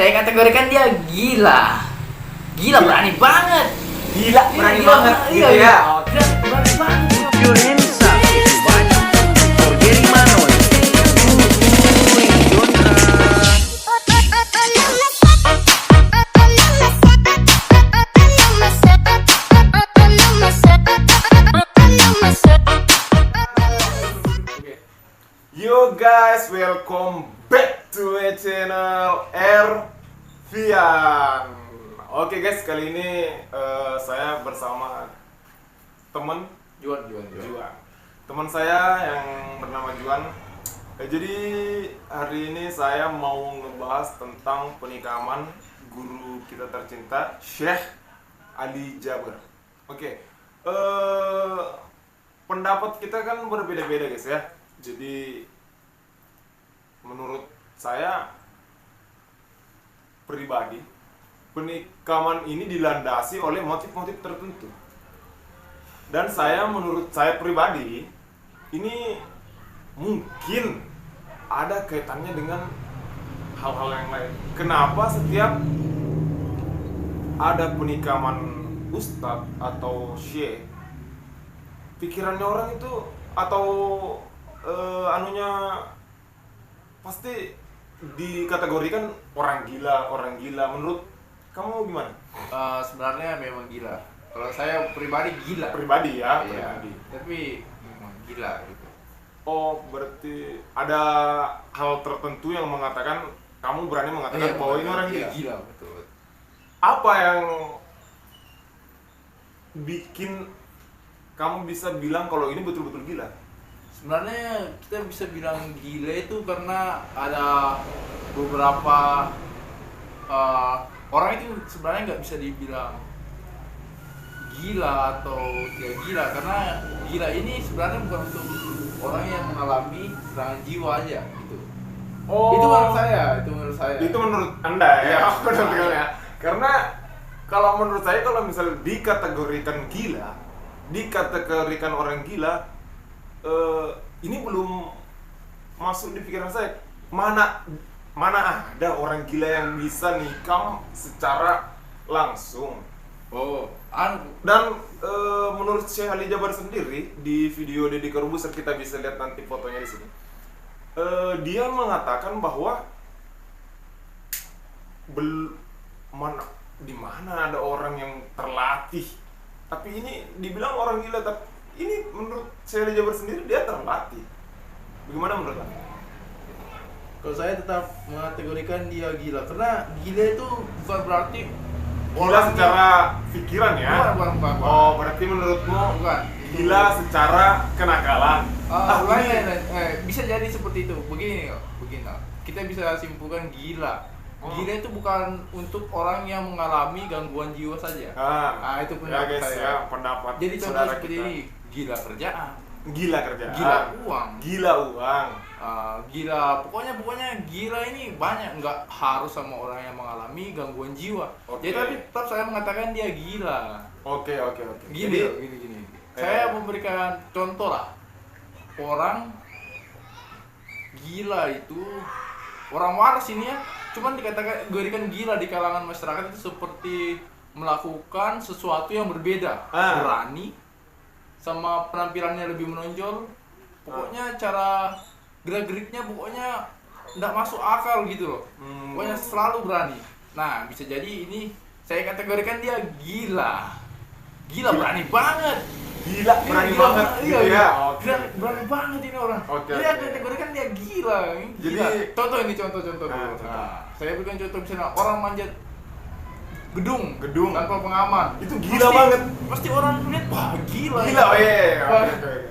Saya kategorikan dia gila. Gila berani banget. Gila berani banget gitu ya. Oke. Berani banget. Your hands up, for Gary Manoy. Yo guys, welcome back to my channel Ervian. Oke guys, kali ini saya bersama teman Juan. teman saya yang bernama Juan. Jadi hari ini saya mau ngebahas tentang penikaman guru kita tercinta Syekh Ali Jaber. Oke, pendapat kita kan berbeda-beda guys ya. Jadi menurut saya pribadi penikaman ini dilandasi oleh motif-motif tertentu. Dan menurut saya pribadi ini mungkin ada kaitannya dengan hal-hal yang lain. Kenapa setiap ada penikaman ustadz atau syekh, pikirannya orang itu atau anunya pasti dikategorikan orang gila. Menurut kamu gimana? Sebenarnya memang gila. Kalau saya pribadi gila. Pribadi ya, Iya, pribadi. tapi memang gila gitu. Oh, berarti ada hal tertentu yang mengatakan kamu berani mengatakan Iya, bahwa ini orang gila. Gila, betul. Apa yang bikin kamu bisa bilang kalau ini betul-betul gila? Sebenarnya kita bisa bilang gila itu karena ada beberapa orang itu sebenarnya nggak bisa dibilang gila atau tidak gila, karena gila ini sebenarnya bukan untuk orang yang mengalami serangan jiwa aja gitu. Oh, Itu menurut saya. Itu menurut Anda ya? Ya, Menurut saya. ya. Karena kalau menurut saya kalau misal dikategorikan gila, dikategorikan orang gila, ini belum masuk di pikiran saya. Mana ada orang gila yang bisa nikah secara langsung. Dan menurut Syekh Ali Jaber sendiri di video Deddy Corbuzier, kita bisa lihat nanti fotonya di sini. Dia mengatakan bahwa di mana ada orang yang terlatih, tapi ini dibilang orang gila. Tapi ini menurut Syekh Ali Jaber sendiri dia terlatih. Bagaimana menurut Anda? Kalau saya tetap mengategorikan dia gila, karena gila itu bukan berarti Gila secara pikiran ya? Bukan. Oh, berarti menurutmu Bukan. gila secara kenakalan? Bisa jadi seperti itu. Begini. Kita bisa simpulkan gila. Gila itu bukan untuk orang yang mengalami gangguan jiwa saja. Itu ya pendapat guys saya. ya, pendapat Jadi contoh saudara seperti kita. ini, gila kerjaan, Gila kerjaan, gila uang, gila uang. pokoknya gila ini banyak, nggak harus sama orang yang mengalami gangguan jiwa. Oke. Jadi tapi tetap saya mengatakan dia gila. Oke. Gini. Saya memberikan contoh lah. Orang gila itu orang waras ini ya, cuman dikategorikan gila di kalangan masyarakat itu seperti melakukan sesuatu yang berbeda, berani, sama penampilannya lebih menonjol. Pokoknya cara gerak-geriknya pokoknya nggak masuk akal gitu loh. Pokoknya selalu berani. Nah, bisa jadi ini saya kategorikan dia gila. Gila berani banget. Gila berani banget gitu ya. Oke. Berani banget ini orang. Oke. Dia kategorikan dia gila. Jadi contoh dulu. Saya berikan contoh misalnya orang manjat gedung tanpa pengaman. Itu gila banget. Pasti orang lihat, wah gila. Gila, Wah, oke.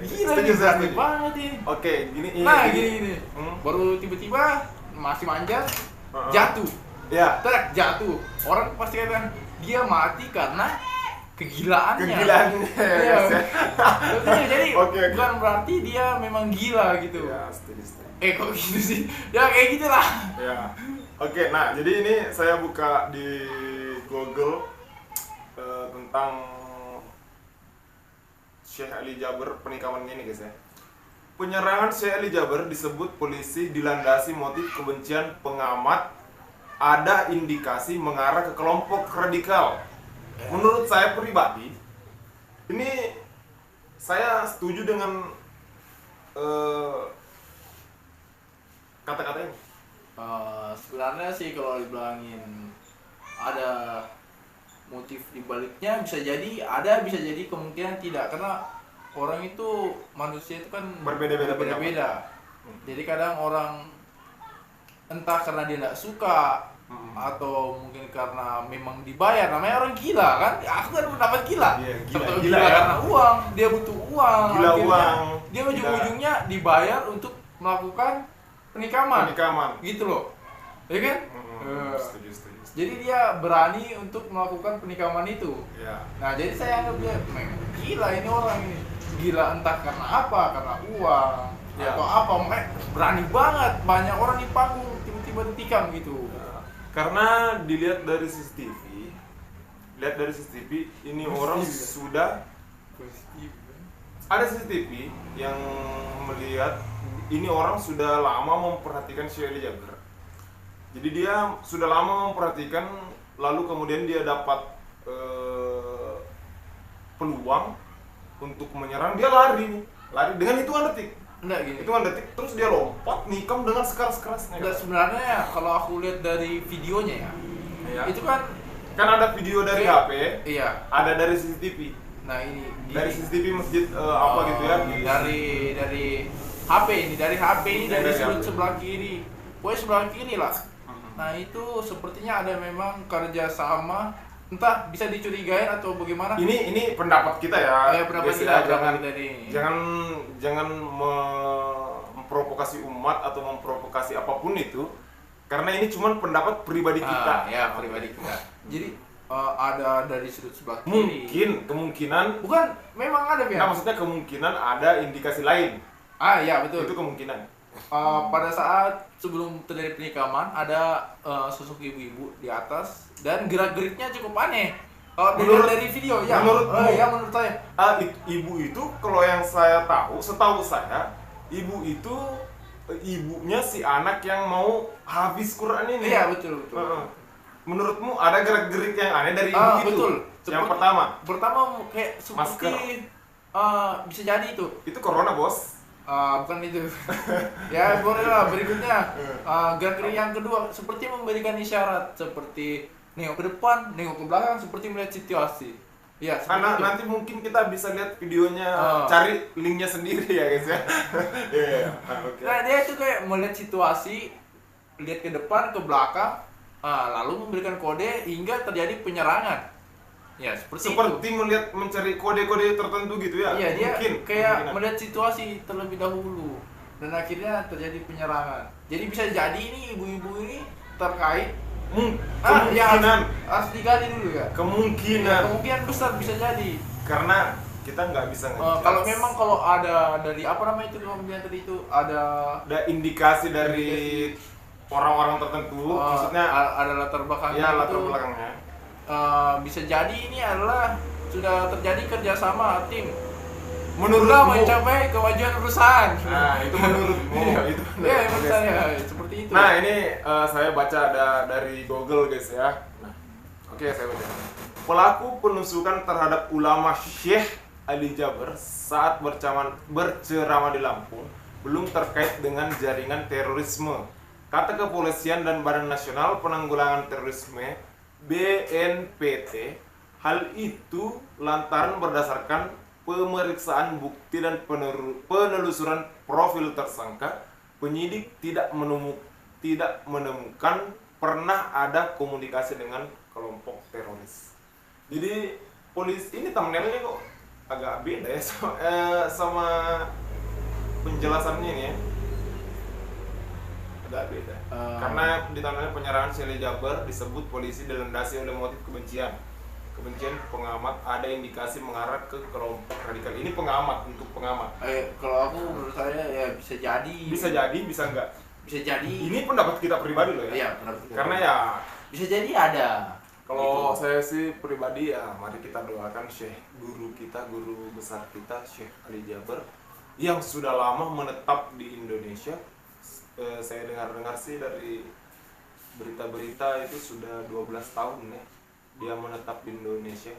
gila Setuju, nih, berani setuju. banget ini. Oke, gini. Gini. Baru tiba-tiba masih manjat, jatuh. Ya. Terak jatuh. Orang pasti katakan dia mati karena kegilaannya. Iya. Jadi Oke. bukan berarti dia memang gila gitu. Ya, setuju. Kok gitu sih? Ya kayak gitulah. Ya. Oke, nah jadi ini saya buka di Google tentang Syekh Ali Jaber penikaman ini guys ya. Penyerangan Syekh Ali Jaber disebut polisi dilandasi motif kebencian pengamat ada indikasi mengarah ke kelompok radikal. Menurut saya pribadi, ini saya setuju dengan kata-kata ini. Sebenarnya sih kalau dibilangin ada motif dibaliknya bisa jadi kemungkinan tidak, karena orang itu manusia itu kan berbeda-beda. Jadi kadang orang entah karena dia tidak suka atau mungkin karena memang dibayar, namanya orang gila kan. Aku kan pendapat gila. Iya, Gila ya. karena uang, dia butuh uang. Gila Akhirnya uang. dia ujung-ujungnya dibayar untuk melakukan penikaman. Gitu loh. Ya kan? Setuju. Jadi dia berani untuk melakukan penikaman itu. Ya. Nah, jadi saya anggap dia gila ini orang ini. Gila entah karena apa, karena uang Ya. atau apa. Berani banget, banyak orang di panggung tiba-tiba ditikam gitu. Karena dilihat dari CCTV, ini orang sudah ada CCTV yang melihat ini orang sudah lama memperhatikan Shirley Jaber. Jadi dia sudah lama memperhatikan, lalu kemudian dia dapat peluang untuk menyerang, dia lari dengan hitungan detik. Enggak gini. Hitungan detik, terus dia lompat nikam dengan sekeras-kerasnya. Enggak, sebenarnya kalau aku lihat dari videonya ya, Ya. itu kan Ada video dari Iya. HP, iya. ada dari CCTV. Nah ini Dari gini. CCTV masjid apa gitu ya? Dari HP ini, dari Dari sudut HP. sebelah kiri. Pokoknya sebelah kiri lah. Nah itu sepertinya ada memang kerjasama, entah bisa dicurigain atau bagaimana. Ini pendapat kita ya. Pendapat guys, kita, ya. pendapat kita nih. Jangan memprovokasi umat atau memprovokasi apapun itu, karena ini cuma pendapat pribadi kita. Ya pribadi kita. Jadi ada dari sudut sebelah kiri. Kemungkinan. Bukan, memang ada ya. Nah, maksudnya kemungkinan ada indikasi lain. Ya betul. Itu kemungkinan. Pada saat sebelum terjadi penikaman ada sosok ibu-ibu di atas dan gerak-geriknya cukup aneh. Dari video ya. Menurutmu? Ya menurut saya. Ibu itu kalau yang saya tahu, setahu saya, ibu itu ibunya si anak yang mau habis Quran ini. Iya betul. Menurutmu ada gerak-gerik yang aneh dari ibu itu? Betul. Yang Pertama kayak seperti Masker. bisa jadi itu. Itu corona, Bos. Bukan itu. Ya boleh lah. Berikutnya gerak-gerik yang kedua seperti memberikan isyarat, seperti nengok ke depan, nengok ke belakang, seperti melihat situasi. Ya, seperti itu. Nanti mungkin kita bisa lihat videonya, cari linknya sendiri ya guys ya. Iya. Oke. Nah dia itu kayak melihat situasi, lihat ke depan, ke belakang, lalu memberikan kode hingga terjadi penyerangan. Ya seperti itu. Mencari kode-kode tertentu gitu ya. Iya dia Mungkin, kayak kemungkinan. melihat situasi terlebih dahulu dan akhirnya terjadi penyerangan. Jadi bisa jadi ini ibu-ibu ini terkait. Kemungkinan. Harus digali dulu ya. Kemungkinan besar bisa jadi. Karena kita nggak bisa ngejudge. Kalau ada dari apa namanya itu kemudian tadi itu ada indikasi dari orang-orang tertentu, maksudnya ada latar belakangnya. ya latar belakangnya. Bisa jadi ini adalah sudah terjadi kerjasama tim Menurutmu? mencapai kemajuan perusahaan. Nah, itu menurutmu. Itu Iya, menurut saya seperti itu. Nah, ini saya baca ada dari Google guys ya. Nah, oke, saya baca. Pelaku penusukan terhadap ulama Syekh Ali Jaber saat berceramah di Lampung belum terkait dengan jaringan terorisme, kata Kepolisian dan Badan Nasional Penanggulangan Terorisme BNPT. Hal itu lantaran berdasarkan pemeriksaan bukti dan penelusuran profil tersangka, penyidik tidak menemukan pernah ada komunikasi dengan kelompok teroris. Jadi polisi ini thumbnailnya kok agak beda ya sama penjelasannya ini ya. Agak beda. Karena di thumbnail penyerangan Shirley Jaber disebut polisi dilandasi oleh motif kebencian pengamat, ada indikasi mengarah ke kelompok radikal. Ini untuk pengamat. Kalau aku menurut saya ya bisa jadi. Bisa jadi, bisa enggak. Bisa jadi. Ini pendapat kita pribadi loh ya. Iya, pendapat kita. Karena ya Bisa jadi ada. kalau Gitu. saya sih pribadi ya mari kita doakan guru besar kita Syekh Ali Jaber yang sudah lama menetap di Indonesia. Saya dengar sih dari berita-berita itu sudah 12 tahun ya dia menetap di Indonesia.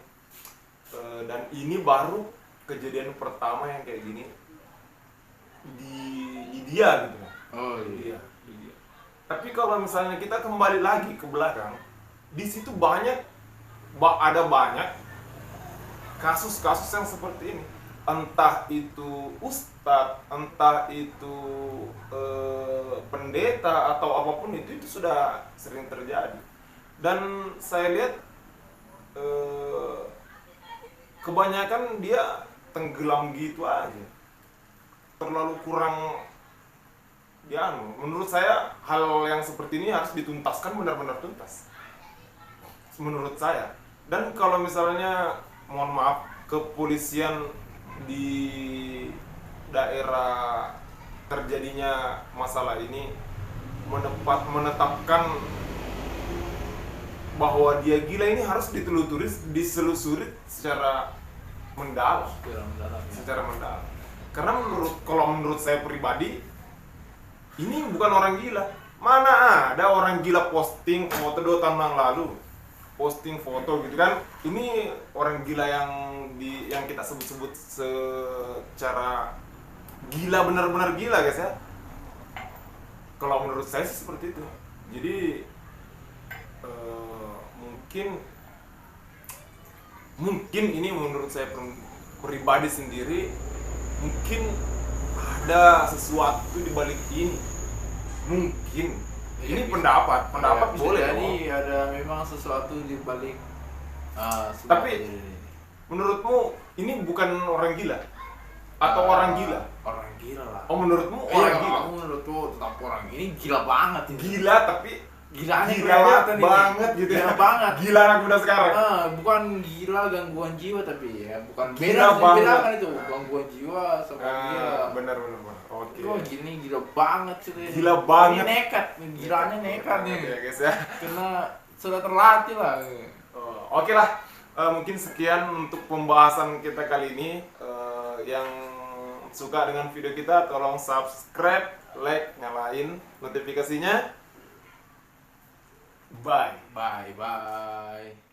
Dan ini baru kejadian pertama yang kayak gini di dia gitu. Oh Di iya. dia. Tapi kalau misalnya kita kembali lagi ke belakang, di situ ada banyak kasus-kasus yang seperti ini. Entah itu ustadz, entah itu pendeta atau apapun itu sudah sering terjadi. Dan saya lihat kebanyakan dia tenggelam gitu aja, terlalu kurang ya. Menurut saya hal yang seperti ini harus dituntaskan benar-benar tuntas menurut saya. Dan kalau misalnya mohon maaf kepolisian di daerah terjadinya masalah ini menetapkan bahwa dia gila, ini harus diselusuri secara mendalam. Secara mendalam. Karena kalau menurut saya pribadi, ini bukan orang gila. Mana ada orang gila posting foto 2 tahun yang lalu, posting foto gitu kan. Ini orang gila yang kita sebut-sebut secara gila, benar-benar gila guys ya. Kalau menurut saya sih seperti itu. Jadi mungkin ini menurut saya pribadi sendiri, mungkin ada sesuatu di balik ini. Mungkin ini pendapat Ya, boleh jadi dong. ada memang sesuatu di balik Tapi menurutmu ini bukan orang gila atau orang gila? Orang gila lah. Oh, menurutmu Iya, orang gila? aku menurutku tetap orang ini gila banget ini. Gila tapi Gilanya gilanya kelihatan ini. banget gitu ya. Gila banget. Gila anak muda sekarang. Bukan gila gangguan jiwa tapi ya bukan Gila beda banget. beda kan itu gangguan jiwa sama gila. Benar. Oke. Wah gini gila banget sih. Gila banget. Ini nekat, gilanya nekat nih. Ya guys ya. Karena sudah terlatih lah. Oke lah. Mungkin sekian untuk pembahasan kita kali ini. Yang suka dengan video kita tolong subscribe, like, nyalain notifikasinya. Bye. Bye bye.